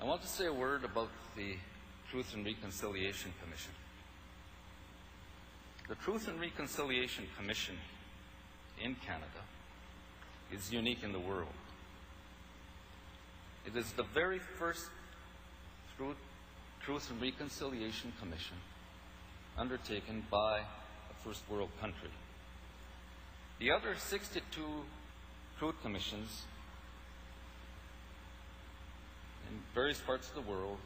I want to say a word about the Truth and Reconciliation Commission. The Truth and Reconciliation Commission in Canada is unique in the world. It is the very first Truth and Reconciliation Commission undertaken by a first world country. The other 62 Truth Commissions in various parts of the world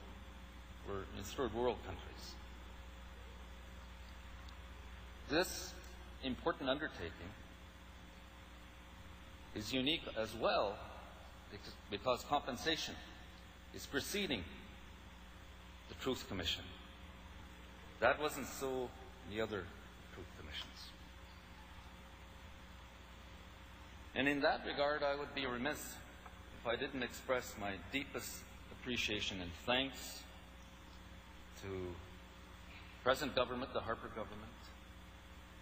were in third world countries. This important undertaking is unique as well because compensation is preceding the Truth Commission. That wasn't so in the other Truth Commissions. And in that regard, I would be remiss if I didn't express my deepest appreciation and thanks to the present government, the Harper government,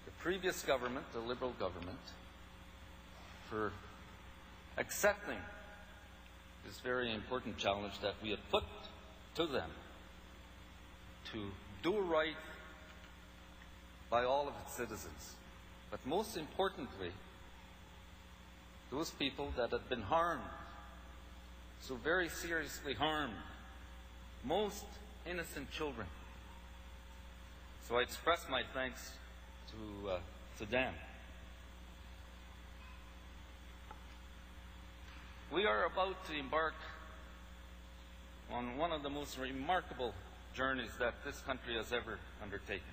the previous government, the Liberal government, for accepting this very important challenge that we have put to them to do right by all of its citizens. But most importantly, those people that have been harmed, so very seriously harmed, most innocent children. So I express my thanks to them. We are about to embark on one of the most remarkable journeys that this country has ever undertaken.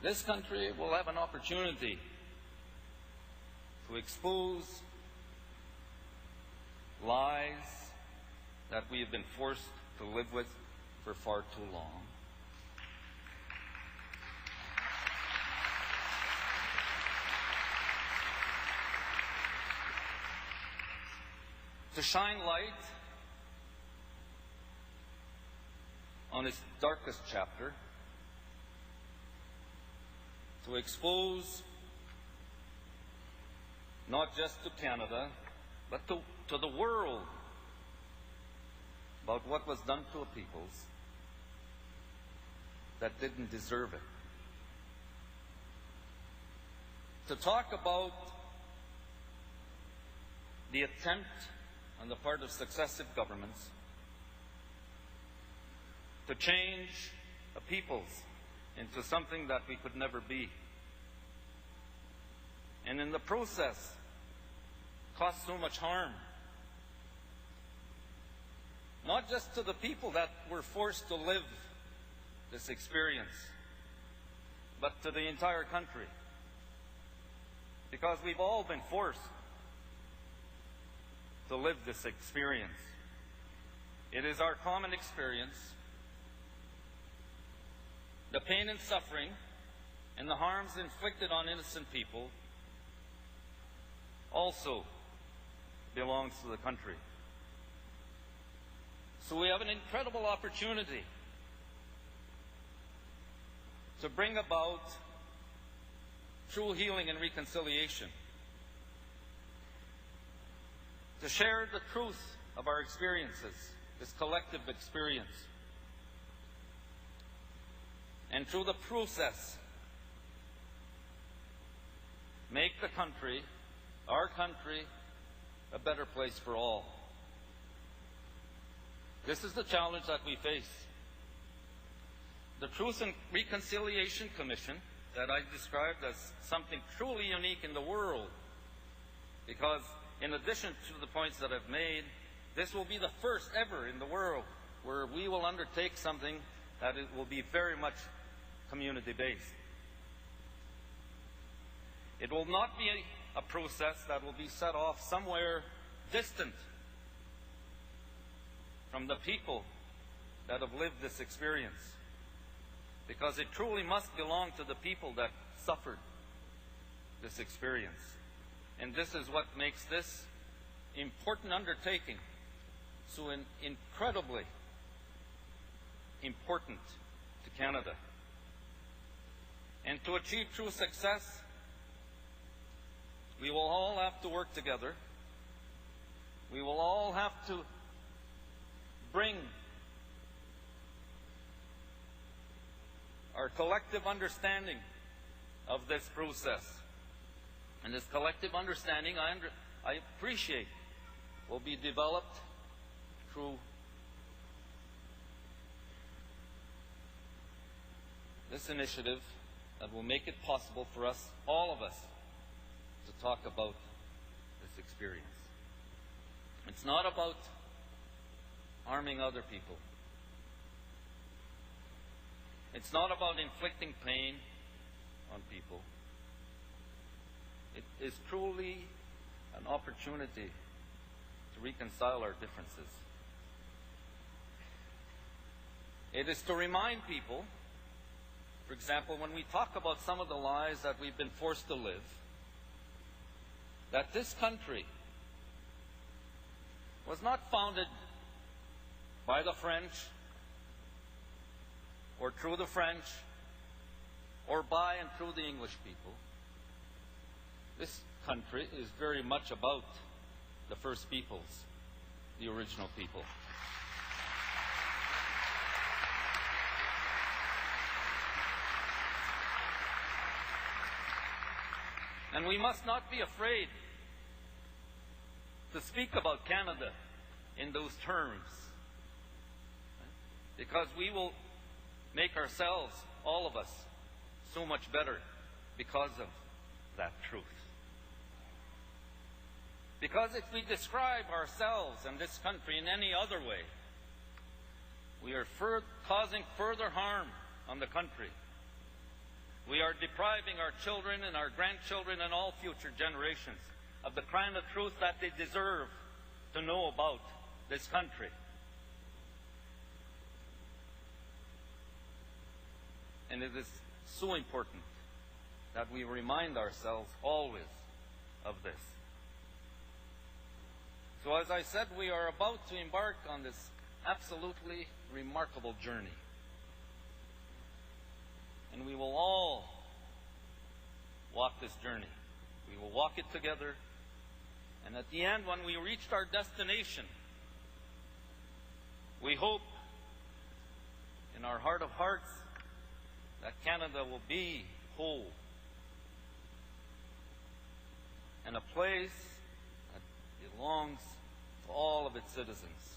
This country will have an opportunity to expose lies that we have been forced to live with for far too long. To shine light on its darkest chapter, to expose not just to Canada, but to the world about what was done to a peoples that didn't deserve it. To talk about the attempt on the part of successive governments to change a peoples into something that we could never be. And in the process, caused so much harm. Not just to the people that were forced to live this experience, but to the entire country. Because we've all been forced to live this experience. It is our common experience. The pain and suffering and the harms inflicted on innocent people also belongs to the country. So we have an incredible opportunity to bring about true healing and reconciliation, to share the truth of our experiences, this collective experience, and through the process, make the country, our country, a better place for all. This is the challenge that we face. The Truth and Reconciliation Commission, that I described as something truly unique in the world, because in addition to the points that I've made, this will be the first ever in the world where we will undertake something that it will be very much community-based. It will not be a process that will be set off somewhere distant from the people that have lived this experience, because it truly must belong to the people that suffered this experience. And this is what makes this important undertaking so incredibly important to Canada. And to achieve true success, we will all have to work together We will all have to bring our collective understanding of this process. And this collective understanding, I appreciate, will be developed through this initiative that will make it possible for us, all of us, to talk about this experience. It's not about harming other people. It's not about inflicting pain on people. It is truly an opportunity to reconcile our differences. It is to remind people, for example, when we talk about some of the lives that we've been forced to live, that this country was not founded by the French, or through the French, or by and through the English people. This country is very much about the First Peoples, the original people. And we must not be afraid to speak about Canada in those terms, because we will make ourselves, all of us, so much better because of that truth. Because if we describe ourselves and this country in any other way, we are causing further harm on the country. We are depriving our children and our grandchildren and all future generations of the kind of truth that they deserve to know about this country. And it is so important that we remind ourselves always of this. So as I said, we are about to embark on this absolutely remarkable journey. And we will all walk this journey. We will walk it together. And at the end, when we reach our destination, we hope in our heart of hearts that Canada will be whole and a place that belongs to all of its citizens.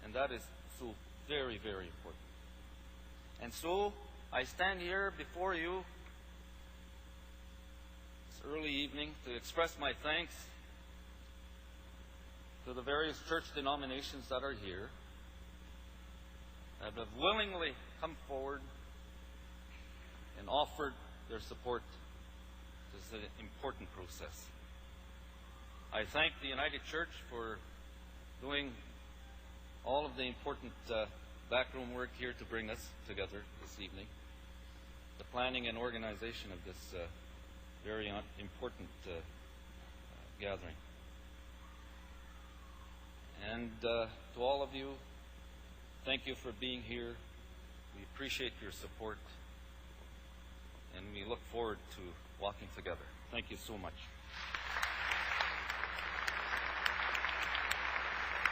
And that is so very, very important. And so, I stand here before you this early evening to express my thanks to the various church denominations that are here, that have willingly come forward and offered their support to this important process. I thank the United Church for doing all of the important backroom work here to bring us together this evening, the planning and organization of this very important gathering. And to all of you, thank you for being here. We appreciate your support, and we look forward to walking together. Thank you so much.